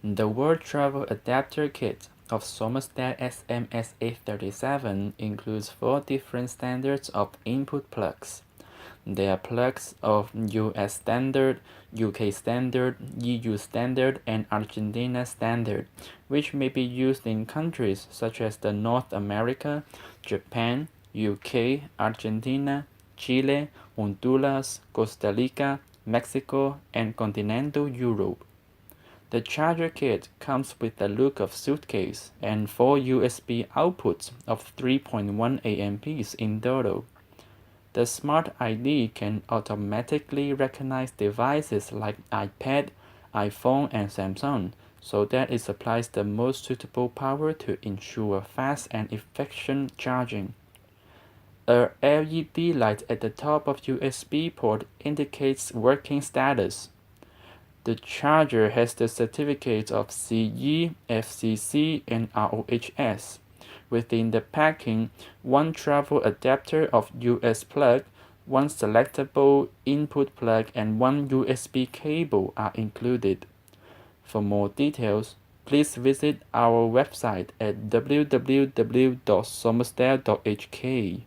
The World Travel Adapter Kit of SOMOSTEL SMS-A37 includes 4 different standards of input plugs. They are plugs of US Standard, UK Standard, EU Standard, and Argentina Standard, which may be used in countries such as the North America, Japan, UK, Argentina, Chile, Honduras, Costa Rica, Mexico, and continental Europe. The charger kit comes with the look of suitcase and 4 USB outputs of 3.1 amps in total. The Smart ID can automatically recognize devices like iPad, iPhone, and Samsung, so that it supplies the most suitable power to ensure fast and efficient charging. A LED light at the top of USB port indicates working status. The charger has the certificates of CE, FCC, and RoHS. Within the packing, one travel adapter of US plug, one selectable input plug, and one USB cable are included. For more details, please visit our website at www.somostel.hk.